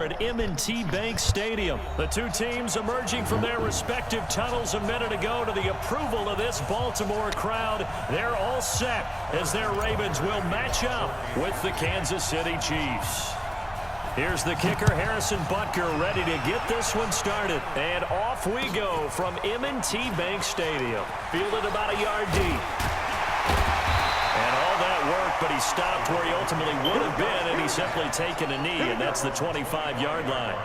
At M&T Bank Stadium. The two teams emerging from their respective tunnels a minute ago to the approval of this Baltimore crowd. They're all set as their Ravens will match up with the Kansas City Chiefs. Here's the kicker, Harrison Butker, ready to get this one started. And off we go from M&T Bank Stadium. Fielded about a yard deep. And all that work, but he stopped where he ultimately would have been, and he's simply taken a knee, and that's the 25-yard line.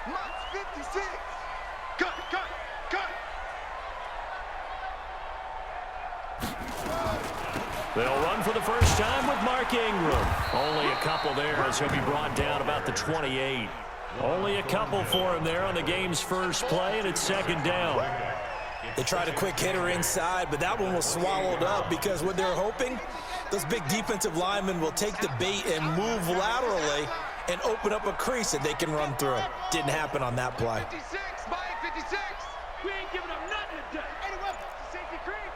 March 56. Cut. They'll run for the first time with Mark Ingram. Only a couple there as he'll be brought down about the 28. Only a couple for him there on the game's first play, and it's second down. They tried a quick hitter inside, but that one was swallowed up because what they're hoping, those big defensive linemen will take the bait and move laterally and open up a crease that they can run through. Didn't happen on that play. 56, Mike 56. We ain't giving up nothing today. Anyway, safety creep.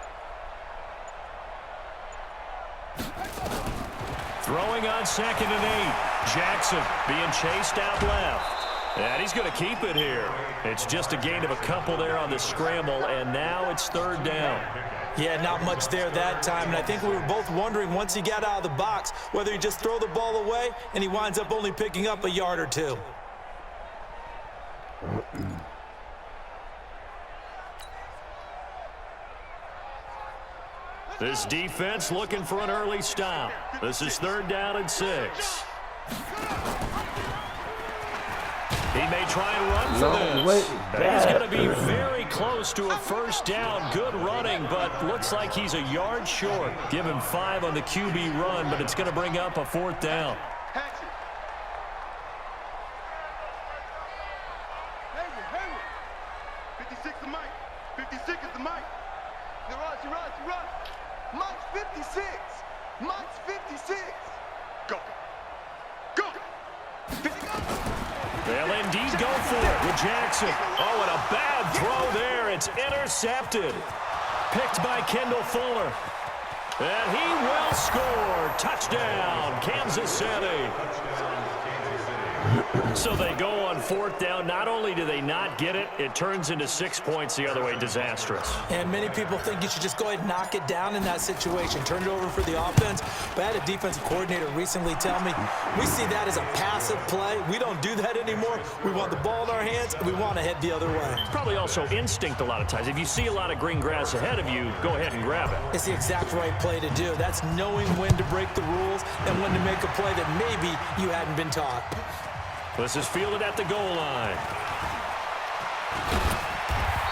Throwing on 2nd and 8. Jackson being chased out left. And he's going to keep it here. It's just a gain of a couple there on the scramble, and now it's third down. Yeah, not much there that time, and I think we were both wondering once he got out of the box whether he just throw the ball away and he winds up only picking up a yard or two. This defense looking for an early stop. This is 3rd down and 6. He may try and run for this. He's going to be very close to a first down. Good running, but looks like he's a yard short. Give him 5 on the QB run, but it's going to bring up a 4th down. 56 is Mike. 56 is the Mike. He runs. Mike's 56. Mike's 56. Go. They'll indeed go for it with Jackson. Oh, and a bad throw there. It's intercepted. Picked by Kendall Fuller. And he will score. Touchdown, Kansas City. So they go on 4th down. Not only do they not get it, it turns into 6 points the other way. Disastrous. And many people think you should just go ahead and knock it down in that situation. Turn it over for the offense. But I had a defensive coordinator recently tell me, we see that as a passive play. We don't do that anymore. We want the ball in our hands, and we want to head the other way. Probably also instinct a lot of times. If you see a lot of green grass ahead of you, go ahead and grab it. It's the exact right play to do. That's knowing when to break the rules and when to make a play that maybe you hadn't been taught. This is fielded at the goal line.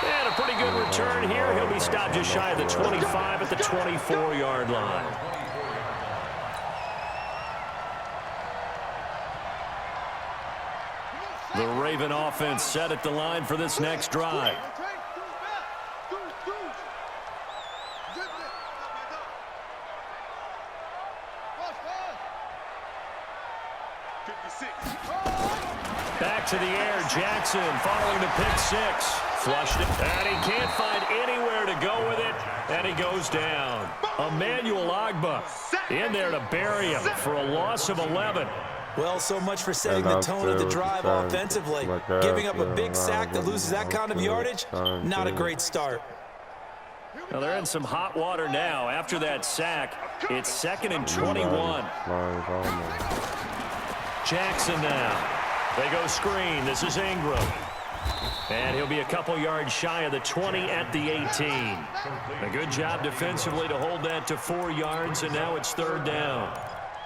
And a pretty good return here. He'll be stopped just shy of the 25 at the 24-yard line. The Raven offense set at the line for this next drive. Back to the air, Jackson following the pick 6. Flushed it, and he can't find anywhere to go with it, and he goes down. Emmanuel Ogbah in there to bury him for a loss of 11. Well, so much for setting the tone of the drive offensively. Giving up a big sack that loses that kind of yardage, not a great start. Well, they're in some hot water now. After that sack, it's 2nd and 21. Jackson now. They go screen. This is Ingram. And he'll be a couple yards shy of the 20 at the 18. A good job defensively to hold that to 4 yards, and now it's 3rd down.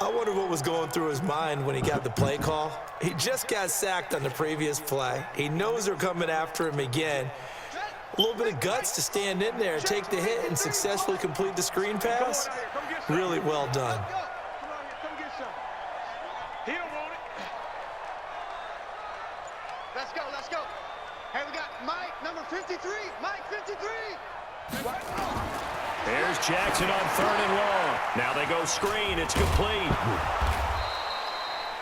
I wonder what was going through his mind when he got the play call. He just got sacked on the previous play. He knows they're coming after him again. A little bit of guts to stand in there, take the hit, and successfully complete the screen pass. Really well done. Let's go. Hey, we got Mike, number 53. Mike, 53. There's Jackson on 3rd and long. Now they go screen. It's complete.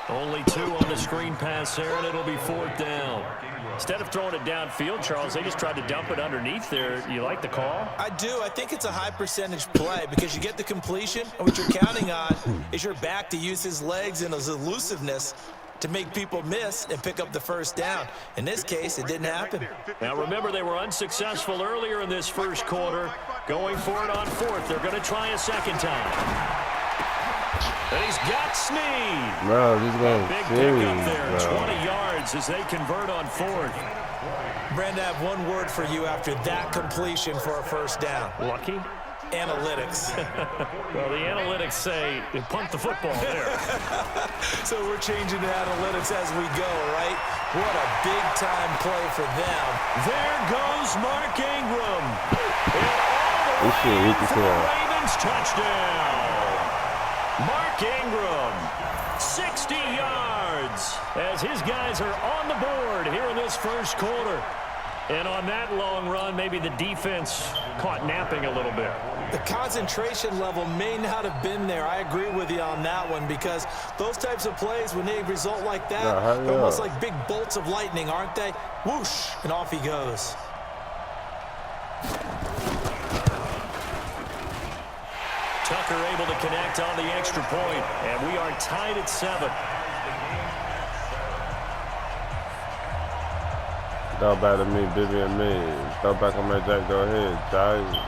Only 2 on the screen pass there, and it'll be 4th down. Instead of throwing it downfield, Charles, they just tried to dump it underneath there. You like the call? I do. I think it's a high percentage play because you get the completion, and what you're counting on is your back to use his legs and his elusiveness to make people miss and pick up the first down. In this case, it didn't happen. Now, remember, they were unsuccessful earlier in this first quarter. Going for it on 4th. They're going to try a second time. And he's got Snead. Bro, this guy's big serious, pickup there, bro. 20 yards as they convert on 4th. Brandon, I have one word for you after that completion for a first down. Lucky? Analytics. Well, the analytics say you pumped the football there. So we're changing to analytics as we go, right? What a big-time play for them. There goes Mark Ingram. This shit, we can tell. Ravens touchdown. Mark Ingram, 60 yards as his guys are on the board here in this first quarter. And on that long run, maybe the defense caught napping a little bit. The concentration level may not have been there. I agree with you on that one because those types of plays, when they result like that, they're almost like big bolts of lightning, aren't they? Whoosh, and off he goes. Tucker able to connect on the extra point, and we are tied at 7. Throw back to me, Bibby and me. Throw back on my Jack, go ahead, Giants.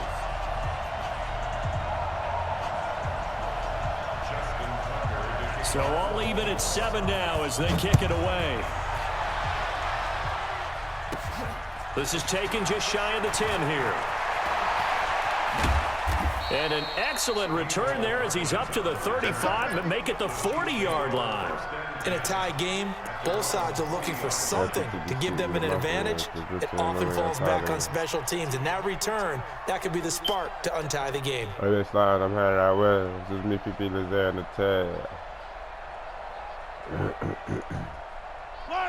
So all even at 7 now as they kick it away. This is taken just shy of the 10 here. And an excellent return there as he's up to the 35 and make it the 40-yard line. In a tie game, both sides are looking for something to give them an advantage. It often falls back on special teams. And that return, that could be the spark to untie the game. Oh, this slide, I'm headed out west. Just me, people is there in the tag.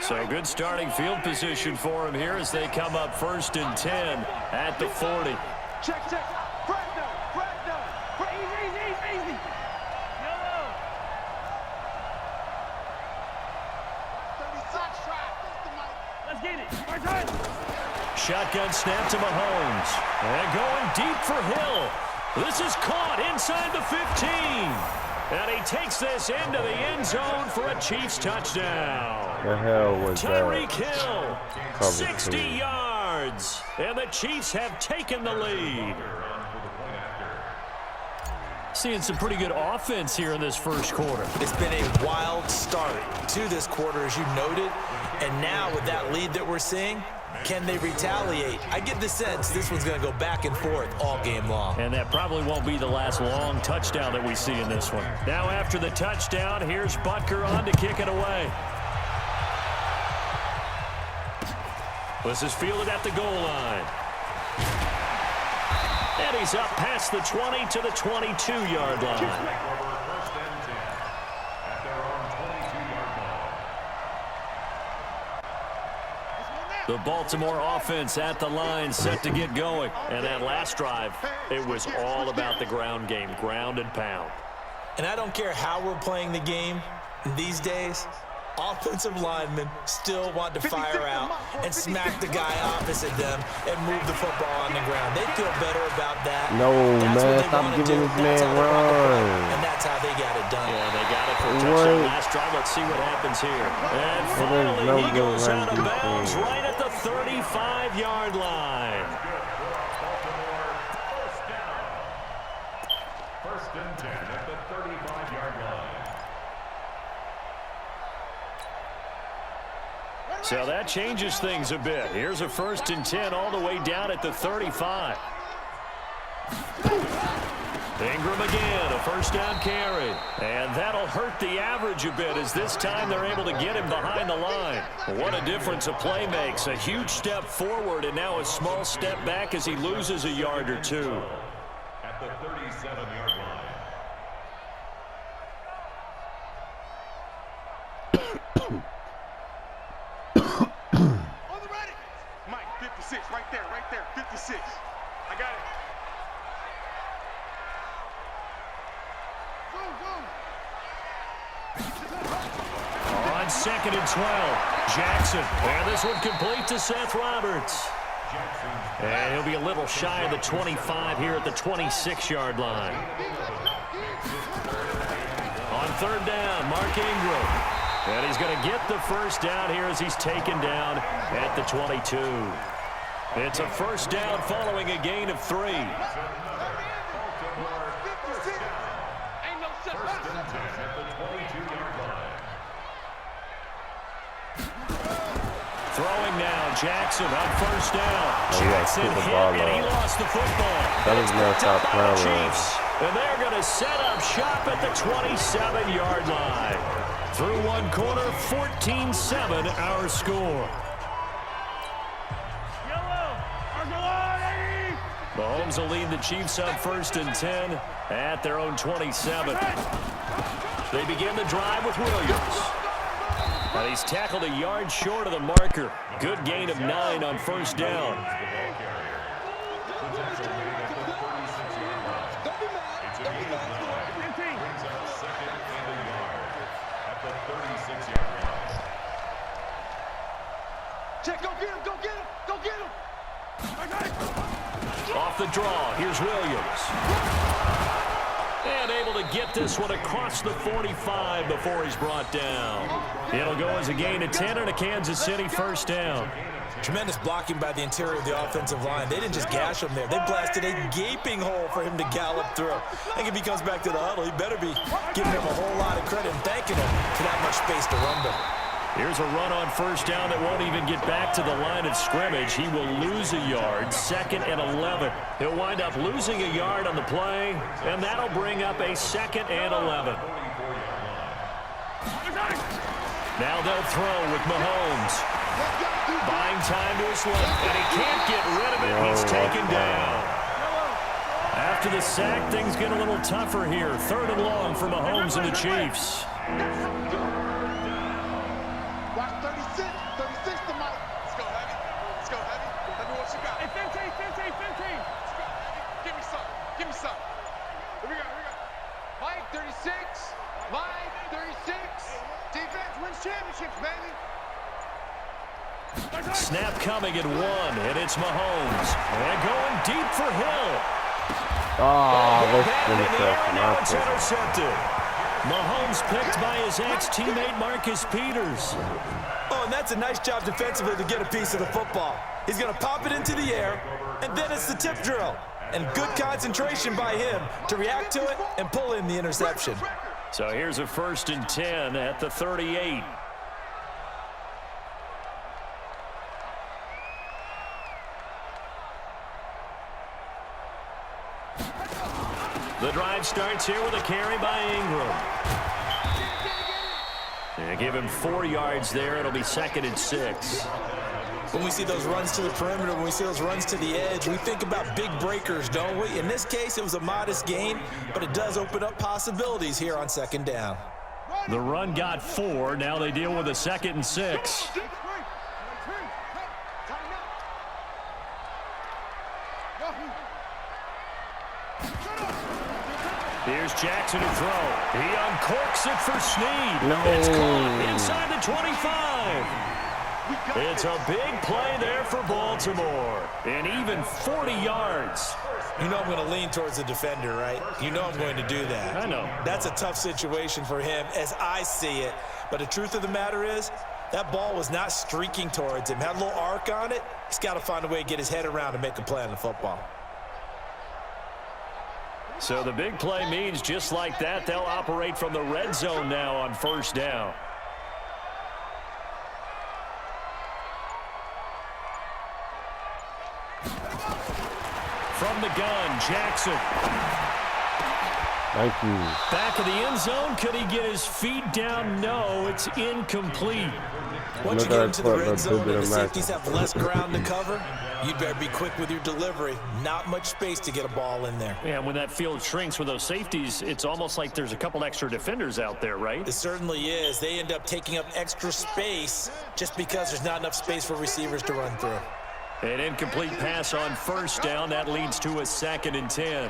So good starting field position for him here as they come up 1st and 10 at the 40. Check. Easy. Yellow. 36 try. Let's get it. Our time. Shotgun snap to Mahomes. And going deep for Hill. This is caught inside the 15. And he takes this into the end zone for a Chiefs touchdown. The hell was that? Tyreek Hill, 60 yards. And the Chiefs have taken the lead. Seeing some pretty good offense here in this first quarter. It's been a wild start to this quarter, as you noted. And now with that lead that we're seeing, can they retaliate? I get the sense this one's going to go back and forth all game long. And that probably won't be the last long touchdown that we see in this one. Now after the touchdown, here's Butker on to kick it away. This is fielded at the goal line. And he's up past the 20 to the 22-yard line. The Baltimore offense at the line set to get going. And that last drive, it was all about the ground game, ground and pound. And I don't care how we're playing the game these days, offensive linemen still want to fire out and smack the guy opposite them and move the football on the ground. They feel better about that. No, man, stop giving this man run. And that's how they got it done. Yeah, they got it for a touchdown last drive. Let's see what happens here. And finally, he goes out of bounds right at the 35-yard line. First and 10 at the 35-yard line. So that changes things a bit. Here's a 1st and 10 all the way down at the 35. Ingram again, a first down carry. And that'll hurt the average a bit as this time they're able to get him behind the line. What a difference a play makes. A huge step forward and now a small step back as he loses a yard or two. At the 37-yard line. On the ready. Mike, 56, right there, 56. I got it. Go. 2nd and 12. Jackson, and this one complete to Seth Roberts. And he'll be a little shy of the 25 here at the 26-yard line. On 3rd down, Mark Ingram. And he's going to get the first down here as he's taken down at the 22. It's a first down following a gain of 3. Throwing now, Jackson on 1st down. Jackson hit and he lost the football. That is not top plan. Chiefs, and they're going to set up shop at the 27-yard line. Through one quarter, 14-7 our score. Mahomes will lead the Chiefs on 1st and 10 at their own 27. They begin the drive with Williams. And he's tackled a yard short of the marker. Good gain of 9 on 1st down. Check, go get him, go get him, go get him. Off the draw, here's Williams. And able to get this one across the 45 before he's brought down. It'll go as a gain of 10 and a Kansas City 1st down. Tremendous blocking by the interior of the offensive line. They didn't just gash him there. They blasted a gaping hole for him to gallop through. I think if he comes back to the huddle, he better be giving him a whole lot of credit and thanking him for that much space to rumble. Here's a run on 1st down that won't even get back to the line of scrimmage. He will lose a yard, 2nd and 11. He'll wind up losing a yard on the play, and that'll bring up a 2nd and 11. Now they'll throw with Mahomes. Buying time to his left, and he can't get rid of it. He's taken down. After the sack, things get a little tougher here. 3rd and long for Mahomes and the Chiefs. Watch 36 to Mike. Let's go, Heavy. Let's go, Heavy. Let me what you got. Hey, 15. Let's go, Heavy. Give me some. Give me some. Here we go. Mike, 36. Mike, 36. Defense wins championships, baby. Snap coming at 1, and it's Mahomes. And going deep for Hill. That's Now it's intercepted. Mahomes picked by his ex-teammate Marcus Peters. Oh, and that's a nice job defensively to get a piece of the football. He's going to pop it into the air, and then it's the tip drill. And good concentration by him to react to it and pull in the interception. So here's a 1st and 10 at the 38. The drive starts here with a carry by Ingram. And give him 4 yards there. It'll be 2nd and 6. When we see those runs to the perimeter, when we see those runs to the edge, we think about big breakers, don't we? In this case, it was a modest gain, but it does open up possibilities here on 2nd down. The run got 4. Now they deal with a 2nd and 6. Here's Jackson to throw. He uncorks it for Snead. It's caught inside the 25. It's a big play there for Baltimore. And even 40 yards. You know I'm going to lean towards the defender, right? You know I'm going to do that. I know. That's a tough situation for him as I see it. But the truth of the matter is, that ball was not streaking towards him. Had a little arc on it. He's got to find a way to get his head around and make a play on the football. So the big play means just like that, they'll operate from the red zone now on 1st down. From the gun, Jackson. Thank you. Back of the end zone. Could he get his feet down? No, it's incomplete. Once you get into the red zone and the safeties have less ground to cover, you'd better be quick with your delivery. Not much space to get a ball in there. Yeah, when that field shrinks with those safeties, it's almost like there's a couple extra defenders out there, right? It certainly is. They end up taking up extra space just because there's not enough space for receivers to run through. An incomplete pass on 1st down. That leads to a 2nd and 10.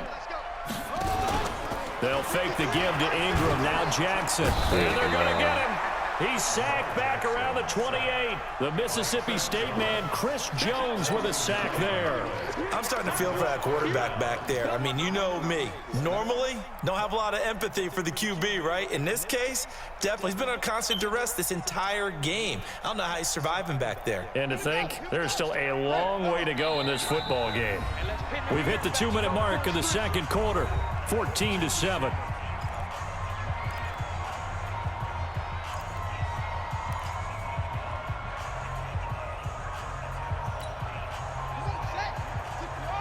They'll fake the give to Ingram. Now Jackson. And they're going to get him. He's sacked back around the 28. The Mississippi State man, Chris Jones, with a sack there. I'm starting to feel for that quarterback back there. I mean, you know me. Normally, don't have a lot of empathy for the QB, right? In this case, definitely. He's been on constant duress this entire game. I don't know how he's surviving back there. And to think, there's still a long way to go in this football game. We've hit the 2-minute mark of the second quarter, 14-7.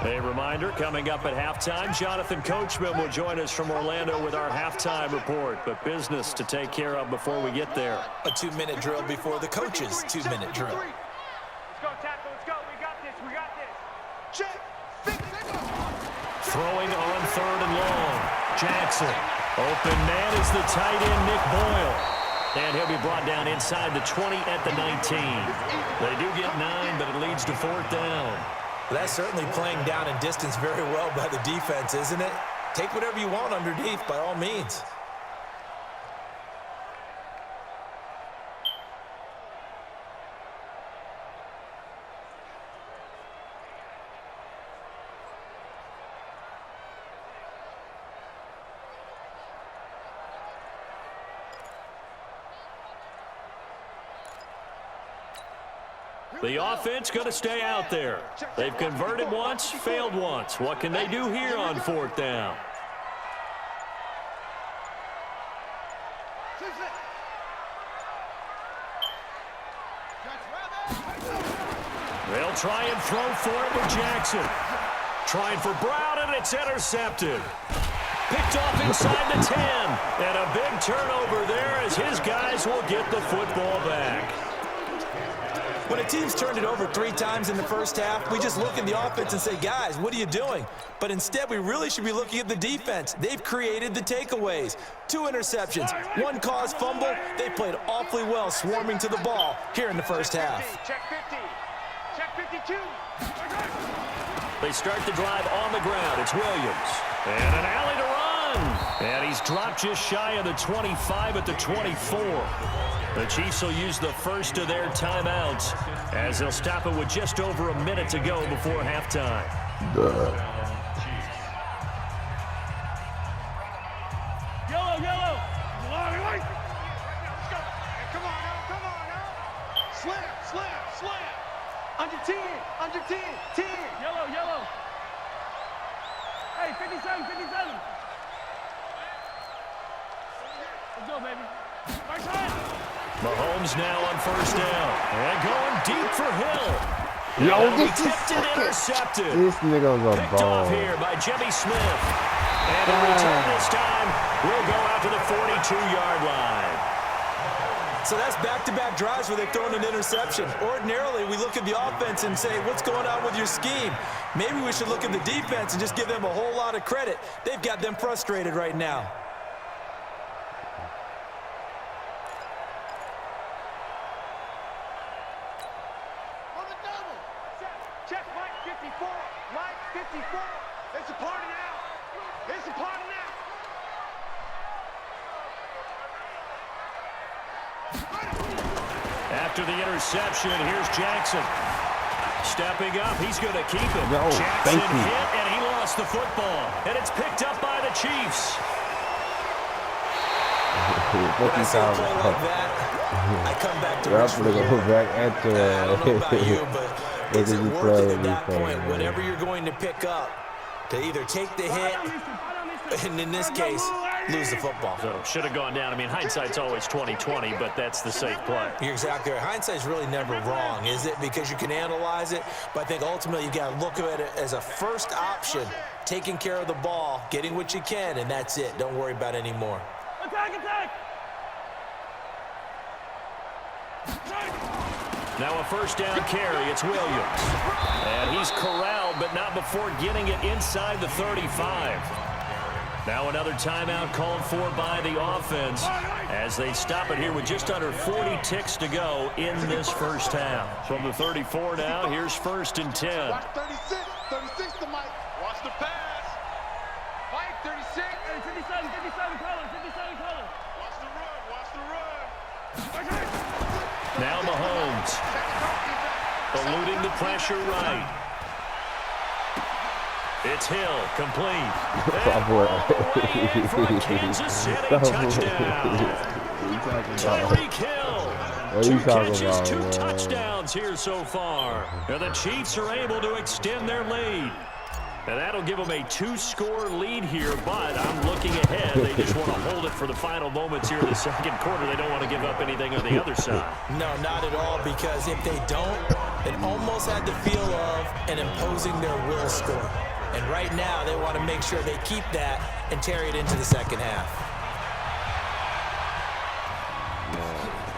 A reminder, coming up at halftime, Jonathan Coachman will join us from Orlando with our halftime report, but business to take care of before we get there. A 2-minute drill before the coach's 2-minute drill. Let's go, tackle. Let's go. We got this. We got this. Check. Throwing on 3rd and long. Jackson. Open man is the tight end, Nick Boyle. And he'll be brought down inside the 20 at the 19. They do get 9, but it leads to 4th down. That's certainly playing down in distance very well by the defense, isn't it? Take whatever you want underneath, by all means. The offense going to stay out there. They've converted once, failed once. What can they do here on 4th down? They'll try and throw for it with Jackson. Trying for Brown, and it's intercepted. Picked off inside the 10. And a big turnover there as his guys will get the football back. When a team's turned it over 3 times in the first half, we just look at the offense and say, guys, what are you doing? But instead, we really should be looking at the defense. They've created the takeaways. 2 interceptions, 1 caused fumble. They played awfully well swarming to the ball here in the first half. Check 50. Check 52. They start the drive on the ground. It's Williams. And an alley to run. And he's dropped just shy of the 25 at the 24. The Chiefs will use the first of their timeouts as they'll stop it with just over a minute to go before halftime. Yellow. Come on now. Slam. Under 10. 10. Yellow. Hey, 57. Let's go, baby. First time. Mahomes now on 1st down. And going deep for Hill. Yo, He tipped and intercepted. This nigga's a Picked off ball. here by Jimmy Smith. And the return this time will go out to the 42-yard line. So that's back-to-back drives where they've thrown an interception. Ordinarily, we look at the offense and say, what's going on with your scheme? Maybe we should look at the defense and just give them a whole lot of credit. They've got them frustrated right now. Check Mike 54. Mike 54. It's a party now. It's a party now. After the interception, here's Jackson. Stepping up, he's going to keep it. No, Jackson thank you. hit, and he lost the football. And it's picked up by the Chiefs. When I see a play like that, I come back to reach for you. I don't know about you, but is it worth it at that point, whatever you're going to pick up, to either take the hit, and in this case, lose the football? So should have gone down. I mean, hindsight's always 20/20, but that's the safe play. You're exactly right. Hindsight's really never wrong, is it? Because you can analyze it, but I think ultimately you got to look at it as a first option, taking care of the ball, getting what you can, and that's it. Don't worry about any more. Attack! Now a first down carry. It's Williams. And he's corralled, but not before getting it inside the 35. Now another timeout called for by the offense as they stop it here with just under 40 ticks to go in this first half. From the 34 now, here's 1st and 10. Watch 36 to Mike. Watch the pass. Mike 36. Hey, 57 color. Watch the run. Now Mahomes. Eluding the pressure right. It's Hill, complete. And all the way in for a Kansas City touchdown. Tyreek Hill. Two catches, two touchdowns here so far. And the Chiefs are able to extend their lead. And that'll give them a two-score lead here, but I'm looking ahead. They just want to hold it for the final moments here in the second quarter. They don't want to give up anything on the other side. No, not at all, because if they don't, it almost had the feel of an imposing their will score. And right now, they want to make sure they keep that and carry it into the second half.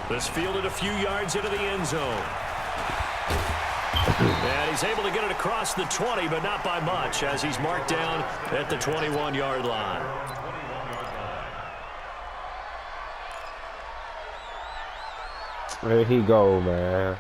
This fielded a few yards into the end zone. And he's able to get it across the 20, but not by much, as he's marked down at the 21-yard line. There he go, man.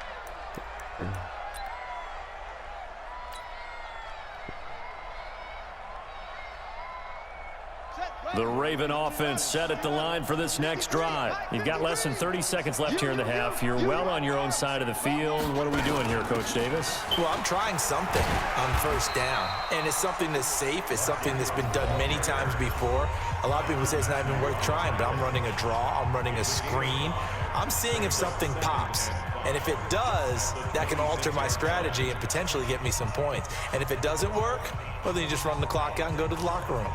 The Raven offense set at the line for this next drive. You've got less than 30 seconds left here in the half. You're well on your own side of the field. What are we doing here, Coach Davis? Well, I'm trying something on first down, and it's something that's safe. It's something that's been done many times before. A lot of people say it's not even worth trying, but I'm running a draw. I'm running a screen. I'm seeing if something pops. And if it does, that can alter my strategy and potentially get me some points. And if it doesn't work, well, then you just run the clock out and go to the locker room.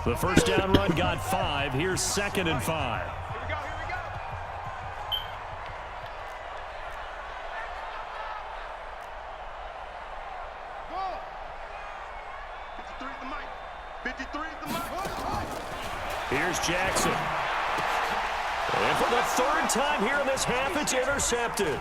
The first down run got 5. Here's 2nd and 5. Here we go. Go. 53 is the mic. 53 is the mic. Here's Jackson. And for the third time here in this half, it's intercepted.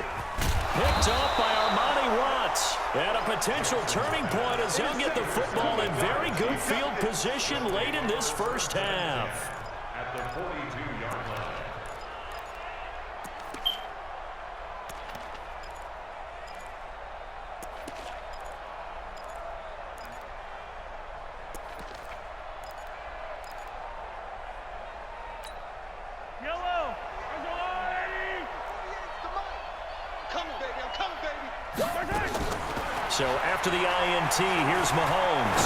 Picked off by Armani Watts. And a potential turning point as he'll get the football in very good field position late in this first half. At the 42-yard line. Yellow. Coming, baby. I'm coming, baby. So after the INT, here's Mahomes.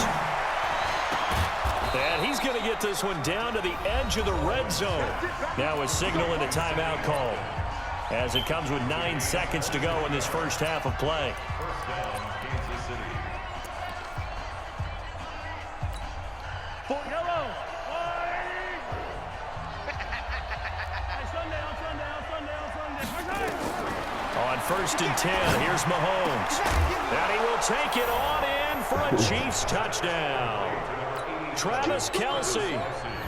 And he's going to get this one down to the edge of the red zone. Now a signal and a timeout call, as it comes with 9 seconds to go in this first half of play. First down, Kansas City. Yellow. On 1st and 10, here's Mahomes. And he will take it on in for a Chiefs touchdown. Travis Kelce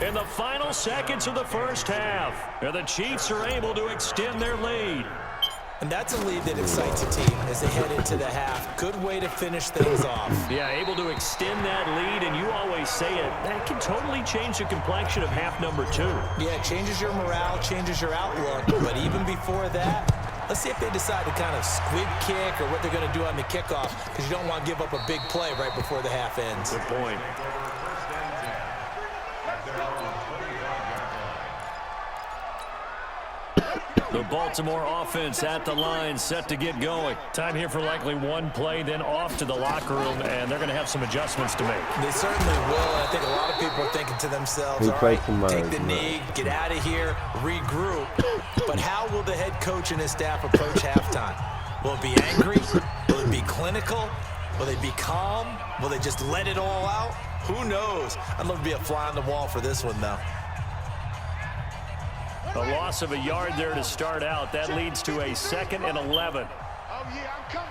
in the final seconds of the first half. And the Chiefs are able to extend their lead. And that's a lead that excites a team as they head into the half. Good way to finish things off. Yeah, able to extend that lead, and you always say it, that can totally change the complexion of half number 2. Yeah, it changes your morale, changes your outlook. But even before that, let's see if they decide to kind of squib kick or what they're going to do on the kickoff, because you don't want to give up a big play right before the half ends. Good point. The Baltimore offense at the line, set to get going. Time here for likely one play, then off to the locker room, and they're going to have some adjustments to make. They certainly will, and I think a lot of people are thinking to themselves, all right, take the knee, get out of here, regroup. But how will the head coach and his staff approach halftime? Will it be angry? Will it be clinical? Will they be calm? Will they just let it all out? Who knows? I'd love to be a fly on the wall for this one, though. A loss of a yard there to start out. That leads to a 2nd and 11. Oh, yeah, I'm coming.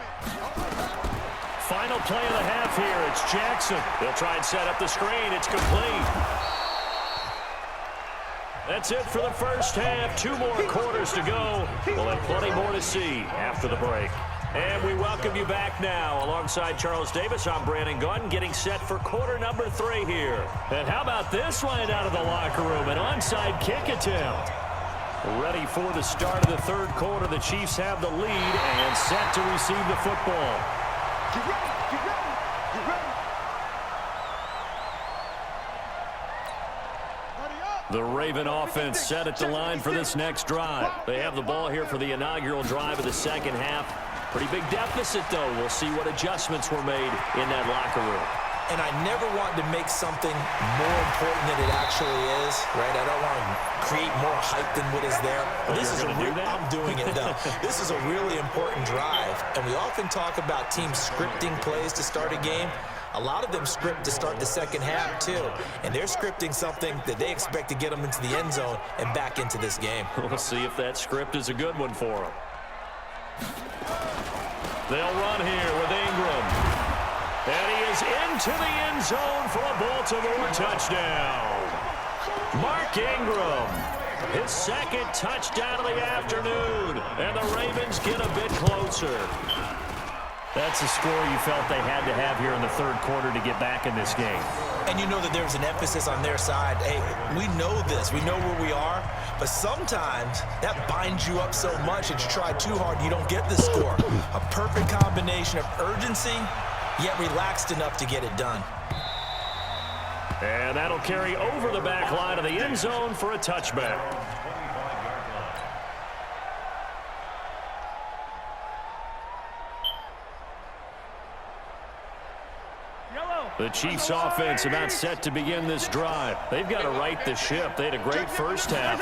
Final play of the half here. It's Jackson. They'll try and set up the screen. It's complete. That's it for the first half. 2 more quarters to go. We'll have plenty more to see after the break. And we welcome you back now. Alongside Charles Davis, I'm Brandon Gordon, getting set for quarter number 3 here. And how about this one out of the locker room? An onside kick attempt. Ready for the start of the third quarter. The Chiefs have the lead and set to receive the football. Get ready, get ready, get ready. The Raven offense set at the line for this next drive. They have the ball here for the inaugural drive of the second half. Pretty big deficit, though. We'll see what adjustments were made in that locker room. And I never want to make something more important than it actually is, right? I don't want to create more hype than what is there. But this is I'm doing it, though. This is a really important drive. And we often talk about teams scripting plays to start a game. A lot of them script to start the second half, too. And they're scripting something that they expect to get them into the end zone and back into this game. We'll see if that script is a good one for them. They'll run here with Ingram. And he is into the end zone for a Baltimore touchdown. Mark Ingram, his second touchdown of the afternoon. And the Ravens get a bit closer. That's a score you felt they had to have here in the third quarter to get back in this game. And you know that there's an emphasis on their side. Hey, we know this. We know where we are. But sometimes that binds you up so much that you try too hard and you don't get the score. A perfect combination of urgency, yet relaxed enough to get it done. And that'll carry over the back line of the end zone for a touchback. The Chiefs offense about set to begin this drive. They've got to right the ship. They had a great first half,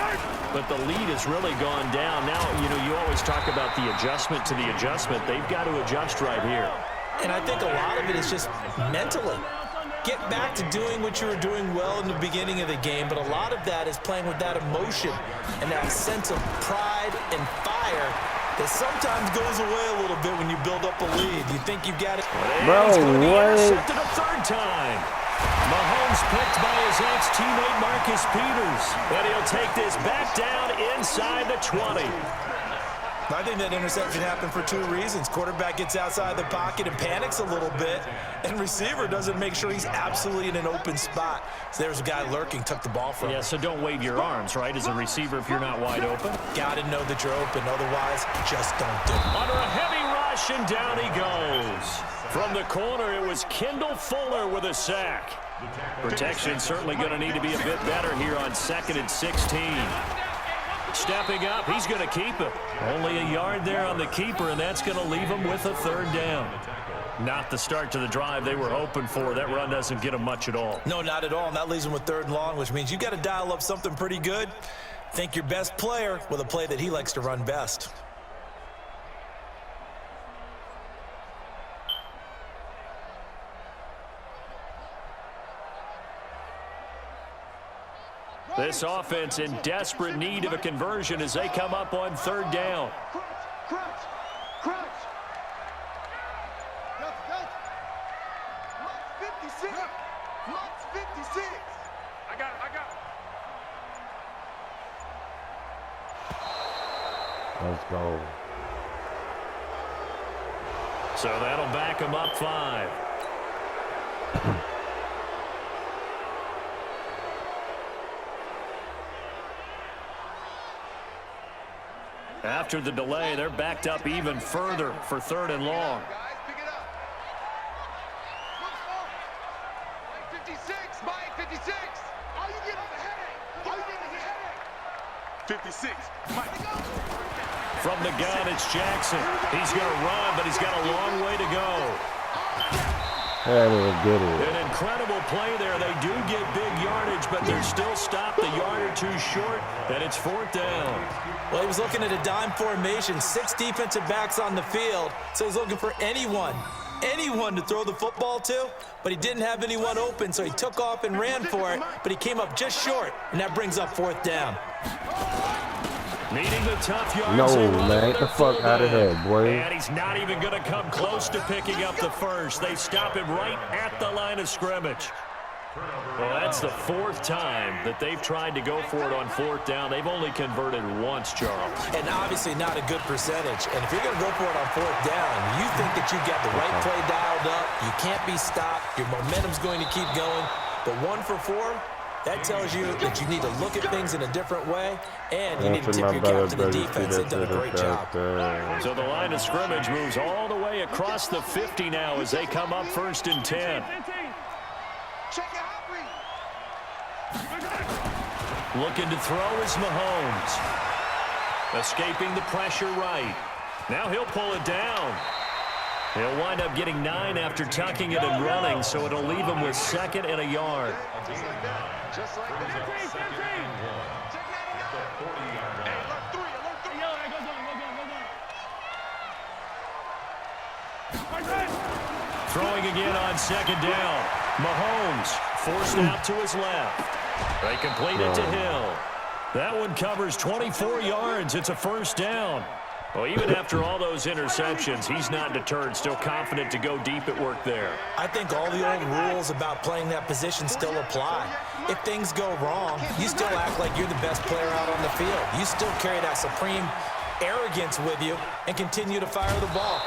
but the lead has really gone down. Now, you always talk about the adjustment to the adjustment. They've got to adjust right here. And I think a lot of it is just mentally. Get back to doing what you were doing well in the beginning of the game, but a lot of that is playing with that emotion and that sense of pride and fire that sometimes goes away a little bit when you build up a lead. You think you've got it. Bro, he's going to be intercepted a third time. Mahomes picked by his ex-teammate Marcus Peters. But he'll take this back down inside the 20. I think that interception happened for two reasons. Quarterback gets outside the pocket and panics a little bit, and receiver doesn't make sure he's absolutely in an open spot. So there's a guy lurking, took the ball from him. Yeah, so don't wave your arms, right, as a receiver if you're not wide open. Got to know that you're open. Otherwise, just don't do it. Under a heavy rush, and down he goes. From the corner, it was Kendall Fuller with a sack. Protection certainly going to need to be a bit better here on 2nd and 16. Stepping up, he's going to keep it. Only a yard there on the keeper, and that's going to leave him with a third down. Not the start to the drive they were hoping for. That run doesn't get them much at all. No, not at all, and that leaves them with 3rd and long, which means you've got to dial up something pretty good. Think your best player with a play that he likes to run best. This offense in desperate need of a conversion as they come up on 3rd down. Crunch. Lux 56. Lux 56. I got it. Let's go. So that'll back them up 5. After the delay, they're backed up even further for 3rd and long. Guys, pick it up. Mike 56. Mike 56. Are you getting the headache? 56. Mike. From the gun, it's Jackson. He's going to run, but he's got a long way to go. An incredible play there. They do get big yardage, but they're still stopped a yard or two short, and it's 4th down. Well, he was looking at a dime formation, 6 defensive backs on the field, so he's looking for anyone to throw the football to, but he didn't have anyone open, so he took off and ran for it, but he came up just short, and that brings up 4th down. Needing the tough yards. No, man, get the fuck out of here, boy. And he's not even going to come close to picking up the first. They stop him right at the line of scrimmage. Well, that's the 4th time that they've tried to go for it on 4th down. They've only converted once, Charles. And obviously not a good percentage. And if you're going to go for it on 4th down, you think that you've got the right play dialed up, you can't be stopped, your momentum's going to keep going. But 1 for 4, that tells you that you need to look at things in a different way, and you need to tip your cap to the defense. They've done a great job. So the line of scrimmage moves all the way across the 50 now as they come up 1st and 10. Check it out, Looking to throw is Mahomes. Escaping the pressure right. Now he'll pull it down. He'll wind up getting 9 after tucking it and running, so it'll leave him with 2nd and a yard. Just like that. Just like that. 15. Check that out. The 40-yard line. Alert 3. Throwing again on 2nd down. Mahomes forced out to his left. They complete it to Hill. That one covers 24 yards. It's a 1st down. Well, even after all those interceptions, he's not deterred, still confident to go deep at work there. I think all the old rules about playing that position still apply. If things go wrong, you still act like you're the best player out on the field. You still carry that supreme arrogance with you and continue to fire the ball.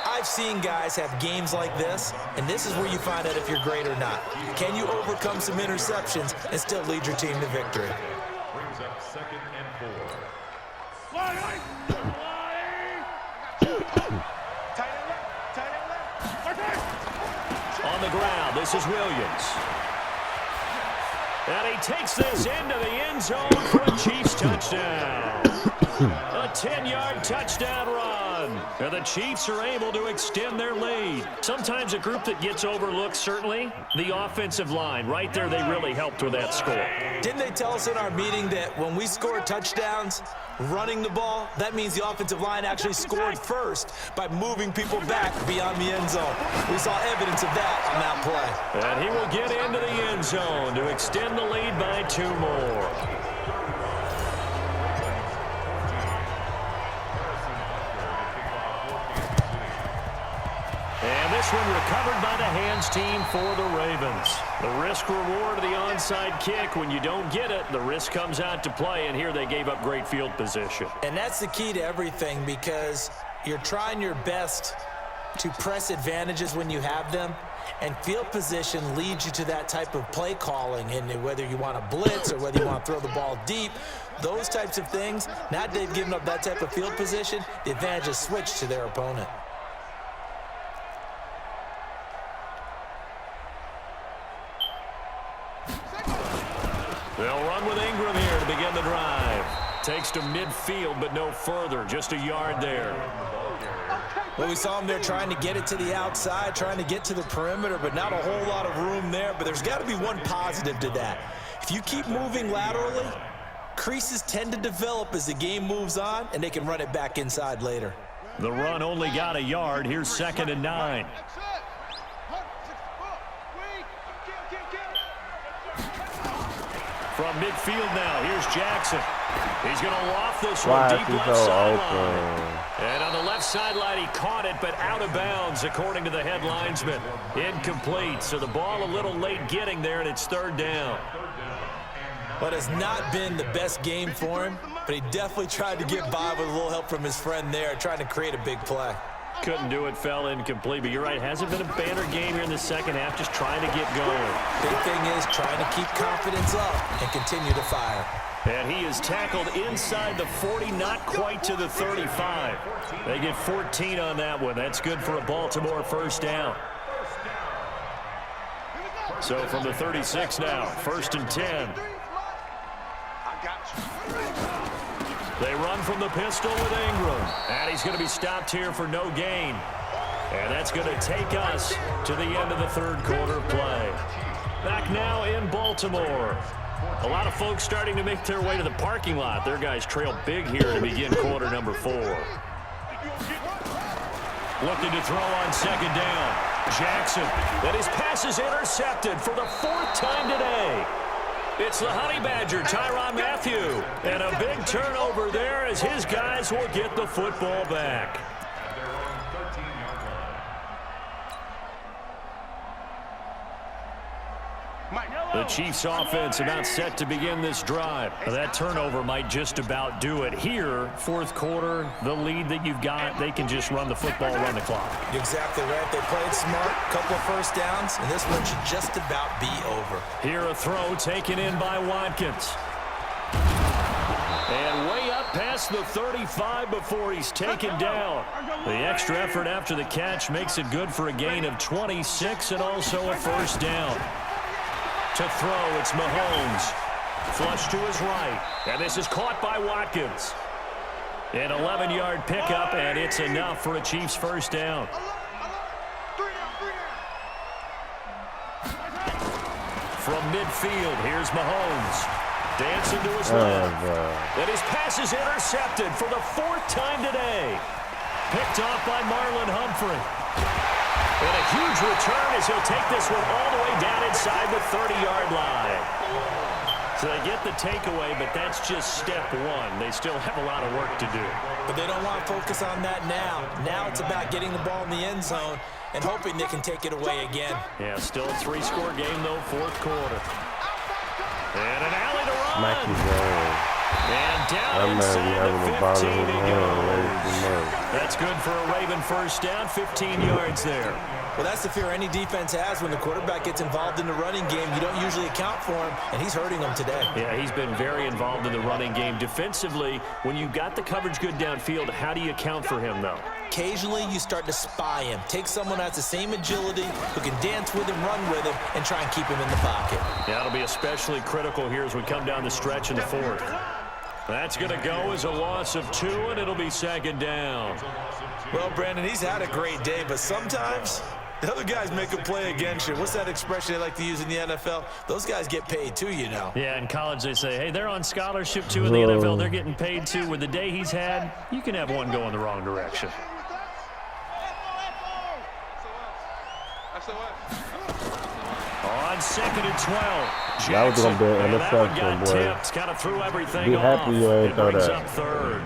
I've seen guys have games like this, and this is where you find out if you're great or not. Can you overcome some interceptions and still lead your team to victory? Brings up 2nd and 4. On the ground, this is Williams. And he takes this into the end zone for a Chiefs touchdown. A 10-yard touchdown run. And the Chiefs are able to extend their lead. Sometimes a group that gets overlooked, certainly, the offensive line. Right there, they really helped with that score. Didn't they tell us in our meeting that when we score touchdowns running the ball, that means the offensive line actually scored first by moving people back beyond the end zone? We saw evidence of that on that play. And he will get into the end zone to extend the lead by 2 more. And this one recovered by the hands team for the Ravens. The risk reward of the onside kick. When you don't get it, the risk comes out to play, and here they gave up great field position. And that's the key to everything, because you're trying your best to press advantages when you have them, and field position leads you to that type of play calling. And whether you want to blitz or whether you want to throw the ball deep, those types of things, now that they've given up that type of field position, the advantage is switched to their opponent. They'll run with Ingram here to begin the drive. Takes to midfield, but no further. Just a yard there. Well, we saw him there trying to get it to the outside, trying to get to the perimeter, but not a whole lot of room there. But there's got to be one positive to that. If you keep moving laterally, creases tend to develop as the game moves on, and they can run it back inside later. The run only got a yard. Here's 2nd and 9. From midfield now, here's Jackson. He's going to loft this one deep left sideline. And on the left sideline, he caught it, but out of bounds, according to the head linesman. Incomplete, so the ball a little late getting there, and it's 3rd down. But it's not been the best game for him, but he definitely tried to get by with a little help from his friend there, trying to create a big play. Couldn't do it, fell incomplete, but you're right, hasn't been a banner game here in the second half, just trying to get going. Big thing is trying to keep confidence up and continue to fire. And he is tackled inside the 40, not quite to the 35. They get 14 on that one. That's good for a Baltimore 1st down. So from the 36 now, 1st and 10. They run from the pistol with Ingram. And he's going to be stopped here for no gain. And that's going to take us to the end of the 3rd quarter play. Back now in Baltimore. A lot of folks starting to make their way to the parking lot. Their guys trail big here to begin quarter number 4. Looking to throw on 2nd down. Jackson. And his pass is intercepted for the 4th time today. It's the Honey Badger, Tyrann Mathieu. And a big turnover there as his guys will get the football back. The Chiefs offense about set to begin this drive. That turnover might just about do it. Here, 4th quarter, the lead that you've got, they can just run the football, run the clock. You're exactly right. They played smart, couple of 1st downs, and this one should just about be over. Here a throw taken in by Watkins. And way up past the 35 before he's taken down. The extra effort after the catch makes it good for a gain of 26 and also a 1st down. To throw, it's Mahomes. Flush to his right. And this is caught by Watkins. An 11-yard pickup, and it's enough for a Chiefs first down. From midfield, here's Mahomes. Dancing to his left. And his pass is intercepted for the 4th time today. Picked off by Marlon Humphrey. And a huge return as he'll take this one all the way down inside the 30-yard line. So they get the takeaway, but that's just step one. They still have a lot of work to do. But they don't want to focus on that now. Now it's about getting the ball in the end zone and hoping they can take it away again. Yeah, still a 3-score game, though, 4th quarter. And an alley to run. And down inside the 15 he goes. That's good for a Raven first down, 15 yards there. Well, that's the fear any defense has when the quarterback gets involved in the running game. You don't usually account for him, and he's hurting them today. Yeah, he's been very involved in the running game. Defensively, when you got the coverage good downfield, how do you account for him, though? Occasionally, you start to spy him. Take someone that has the same agility, who can dance with him, run with him, and try and keep him in the pocket. Yeah, it'll be especially critical here as we come down the stretch in the 4th. That's going to go as a loss of 2, and it'll be 2nd down. Well, Brandon, he's had a great day, but sometimes the other guys make a play against you. What's that expression they like to use in the NFL? Those guys get paid too, you know. Yeah, in college they say, hey, they're on scholarship too. In the NFL, they're getting paid too. With the day he's had, you can have one go in the wrong direction. On 2nd and 12. Jackson, that was going to be an interception, boy. Tipped, kind of threw everything Be off. happy you ain't throw brings that. Up 3rd.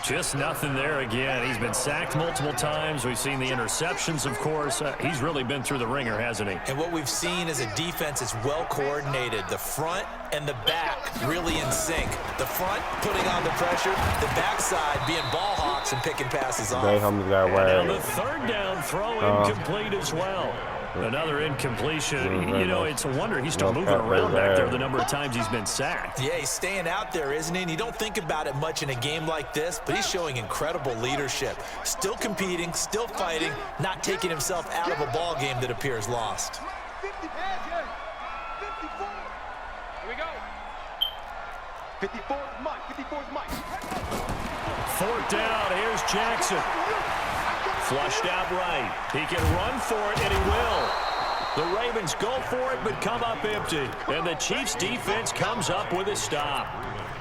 Just nothing there again. He's been sacked multiple times. We've seen the interceptions, of course. He's really been through the ringer, hasn't he? And what we've seen is a defense that's well coordinated. The front and the back really in sync. The front putting on the pressure, the backside being ball hawks and picking passes off. And on the 3rd down throw, incomplete as well. Another incompletion. You know, it's a wonder he's still moving around back there the number of times he's been sacked. Yeah, he's staying out there, isn't he? And you don't think about it much in a game like this, but he's showing incredible leadership. Still competing, still fighting, not taking himself out of a ball game that appears lost. 54. Here we go. 54 is Mike. 54 is Mike. 4th down. Here's Jackson. Flushed out right. He can run for it, and he will. The Ravens go for it, but come up empty. And the Chiefs' defense comes up with a stop.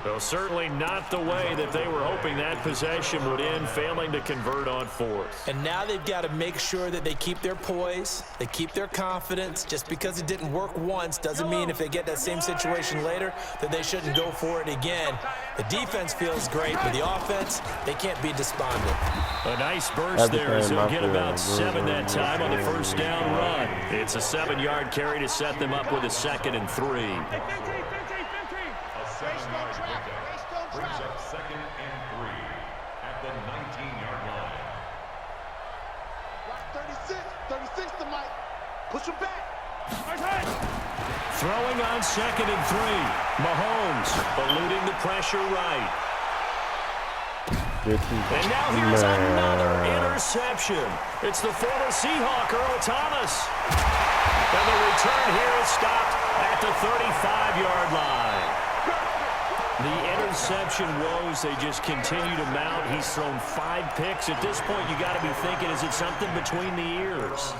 Well, certainly not the way that they were hoping that possession would end, failing to convert on 4th. And now they've got to make sure that they keep their poise, they keep their confidence. Just because it didn't work once doesn't mean if they get that same situation later that they shouldn't go for it again. The defense feels great, but the offense, they can't be despondent. A nice burst there as he'll get about 7 that time on the first down run. It's a 7-yard carry to set them up with a 2nd and 3. Brings up 2nd and 3 at the 19-yard line. 36 to Mike. Push him back. Throwing on 2nd and 3. Mahomes eluding the pressure right. And now here's another interception. It's the former Seahawk, Earl Thomas. And the return here is stopped at the 35-yard line. The interception woes, they just continue to mount. He's thrown 5 picks. At this point, you got to be thinking, is it something between the ears?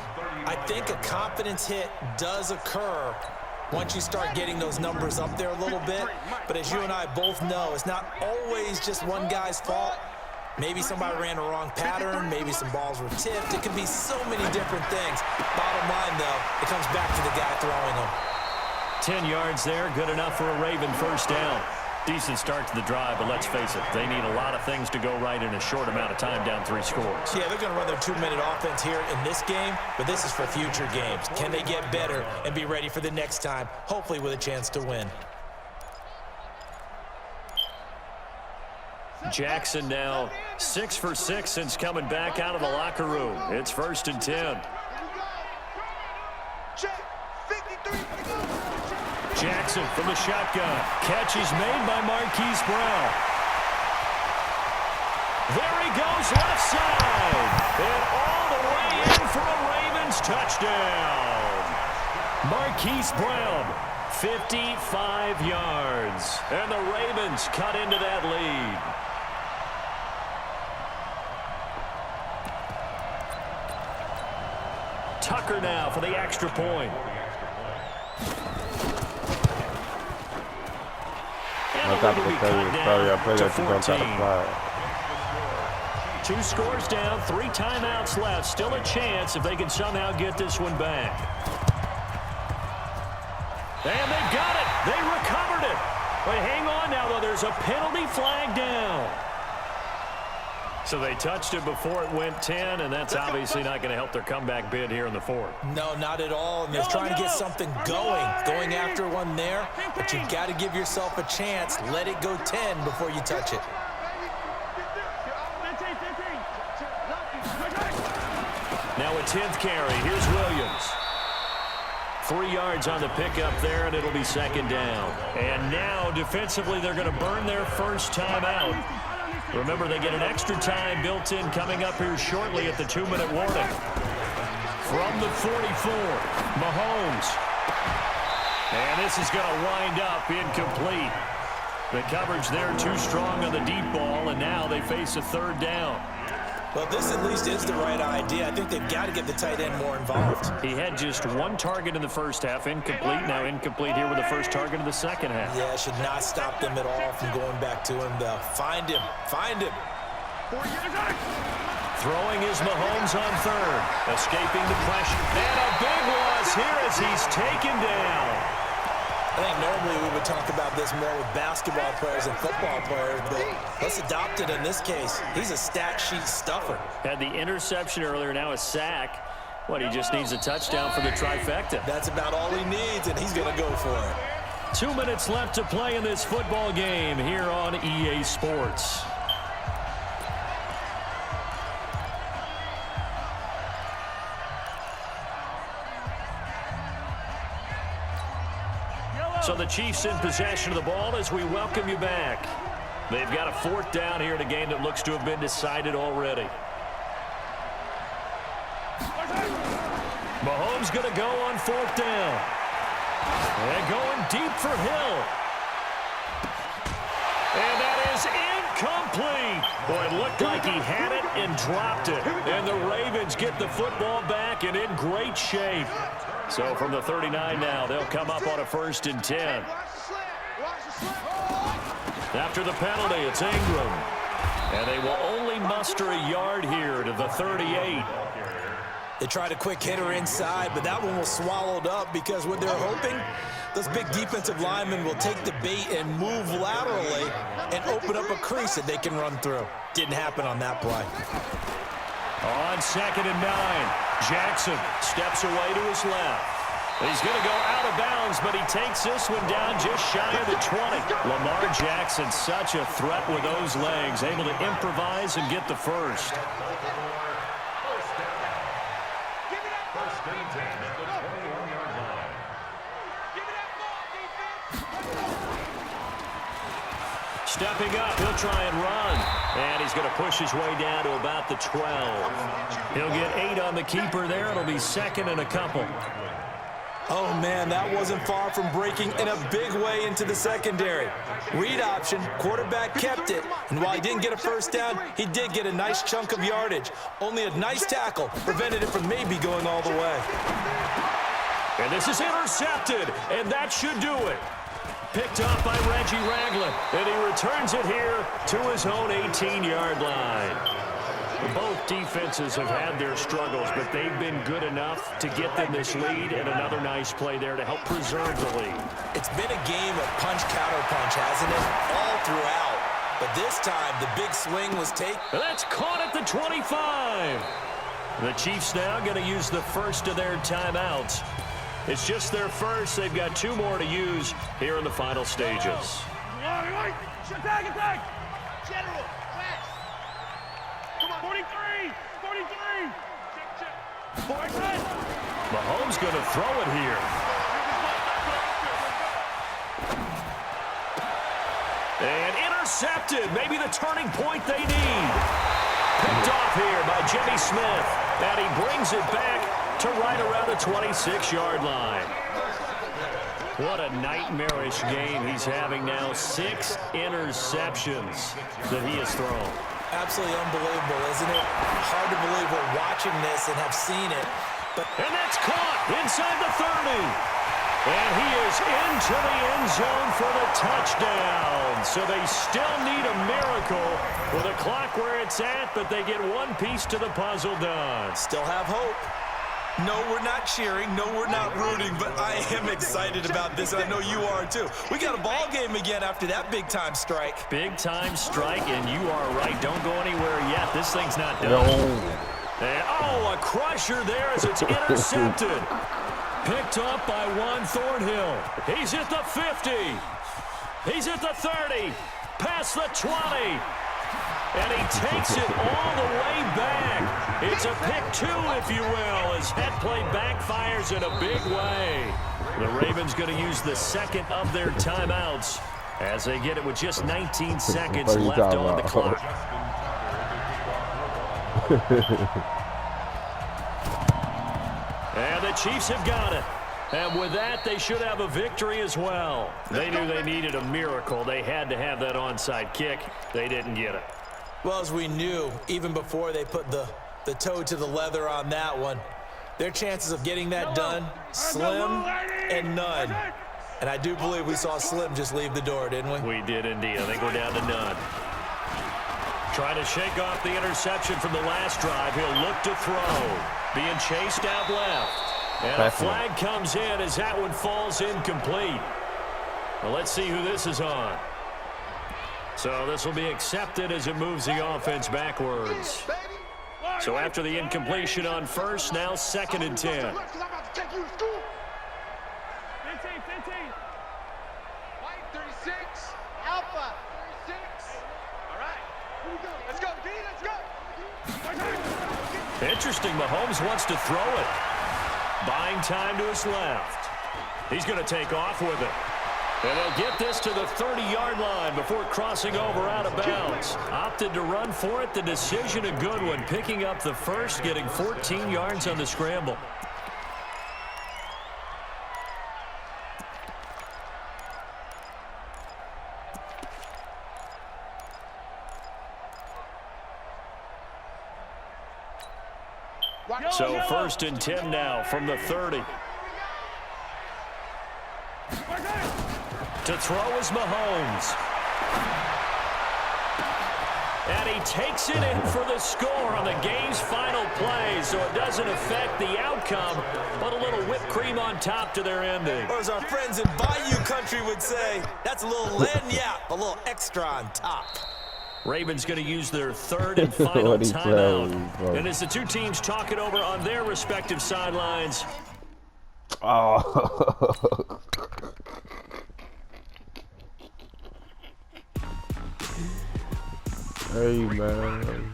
I think a confidence hit does occur once you start getting those numbers up there a little bit. But as you and I both know, it's not always just one guy's fault. Maybe somebody ran a wrong pattern. Maybe some balls were tipped. It could be so many different things. Bottom line, though, it comes back to the guy throwing them. 10 yards there, good enough for a Raven first down. Decent start to the drive, but let's face it, they need a lot of things to go right in a short amount of time down 3 scores. Yeah, they're going to run their 2-minute offense here in this game, but this is for future games. Can they get better and be ready for the next time, hopefully with a chance to win? Jackson now 6 for 6 since coming back out of the locker room. It's 1st and 10. Jackson from the shotgun. Catch is made by Marquise Brown. There he goes left side. And all the way in for a Ravens touchdown. Marquise Brown 55 yards. And the Ravens cut into that lead. Tucker now for the extra point. And a lead will be cut down to 14. 2 scores down, 3 timeouts left. Still a chance if they can somehow get this one back. And they got it. They recovered it. But hang on now, though. There's a penalty flag down. So they touched it before it went 10, and that's obviously not going to help their comeback bid here in the 4th. No, not at all. And they're trying to get something going after one there. But you've got to give yourself a chance. Let it go 10 before you touch it. Now a 10th carry. Here's Williams. 3 yards on the pickup there, and it'll be 2nd down. And now, defensively, they're going to burn their first time out. Remember, they get an extra time built in coming up here shortly at the 2-minute warning. From the 44, Mahomes. And this is going to wind up incomplete. The coverage there too strong on the deep ball, and now they face a 3rd down. Well, this at least is the right idea. I think they've got to get the tight end more involved. He had just 1 target in the first half, incomplete. Now incomplete here with the first target of the second half. Yeah, should not stop them at all from going back to him, though. Find him. Find him. Throwing is Mahomes on 3rd. Escaping the pressure. And a big loss here as he's taken down. I think normally we would talk about this more with basketball players and football players, but let's adopt it in this case. He's a stat sheet stuffer. Had the interception earlier, now a sack. What, he just needs a touchdown for the trifecta. That's about all he needs, and he's going to go for it. 2 minutes left to play in this football game here on EA Sports. So the Chiefs in possession of the ball as we welcome you back. They've got a 4th down here in a game that looks to have been decided already. Mahomes going to go on 4th down. And going deep for Hill. And that is incomplete. Boy, it looked like he had it and dropped it. And the Ravens get the football back and in great shape. So from the 39 now, they'll come up on a 1st and 10. After the penalty, it's Ingram. And they will only muster a yard here to the 38. They tried a quick hitter inside, but that one was swallowed up because what they're hoping, those big defensive linemen will take the bait and move laterally and open up a crease that they can run through. Didn't happen on that play. On 2nd and 9, Jackson steps away to his left. He's going to go out of bounds, but he takes this one down just shy of the 20. Lamar Jackson, such a threat with those legs, able to improvise and get the first. Stepping up, he'll try and run. And he's going to push his way down to about the 12. He'll get 8 on the keeper there. It'll be 2nd and a couple. Oh, man, that wasn't far from breaking in a big way into the secondary. Read option, quarterback kept it. And while he didn't get a first down, he did get a nice chunk of yardage. Only a nice tackle prevented it from maybe going all the way. And this is intercepted, and that should do it. Picked up by Reggie Ragland, and he returns it here to his own 18-yard line. Both defenses have had their struggles, but they've been good enough to get them this lead, and another nice play there to help preserve the lead. It's been a game of punch-counter-punch, hasn't it? All throughout. But this time, the big swing was taken. That's caught at the 25. The Chiefs now going to use the first of their timeouts. It's just their first. They've got 2 more to use here in the final stages. Attack! General, fast! Come on, 43! Check. Mahomes going to throw it here. And intercepted. Maybe the turning point they need. Picked off here by Jimmy Smith. And he brings it back to right around the 26-yard line. What a nightmarish game he's having now. 6 interceptions that he has thrown. Absolutely unbelievable, isn't it? Hard to believe we're watching this and have seen it. And that's caught inside the 30. And he is into the end zone for the touchdown. So they still need a miracle with a clock where it's at, but they get one piece to the puzzle done. Still have hope. No, we're not cheering. No, we're not rooting, but I am excited about this, and I know you are too. We got a ball game again after that big-time strike. Big-time strike, and you are right. Don't go anywhere yet. This thing's not done. And, oh, a crusher there as it's intercepted. Picked up by Juan Thornhill. He's at the 50. He's at the 30. Past the 20. And he takes it all the way back. It's a pick 2, if you will, as head play backfires in a big way. The Ravens going to use the second of their timeouts as they get it with just 19 seconds left on the clock. And the Chiefs have got it. And with that, they should have a victory as well. They knew they needed a miracle. They had to have that onside kick. They didn't get it. Well, as we knew, even before they put the toe to the leather on that one, their chances of getting that done, slim and none. And I do believe we saw Slim just leave the door, didn't we? We did indeed. I think we're down to none. Trying to shake off the interception from the last drive. He'll look to throw. Being chased out left. And a flag comes in as that one falls incomplete. Well, let's see who this is on. So this will be accepted as it moves the offense backwards. So after the incompletion on first, now 2nd and 10. Alpha. 36. All right. Let's go, D. Let's go. Interesting. Mahomes wants to throw it. Buying time to his left. He's going to take off with it. And they'll get this to the 30-yard line before crossing over out of bounds. Opted to run for it. The decision a good one. Picking up the first, getting 14 yards on the scramble. So 1st and 10 now from the 30. To throw is Mahomes. And he takes it in for the score on the game's final play, so it doesn't affect the outcome, but a little whipped cream on top to their ending. Or as our friends in Bayou Country would say, that's a little lagniappe, a little extra on top. Ravens going to use their 3rd and final timeout. And as the two teams talk it over on their respective sidelines. Oh. Hey, man.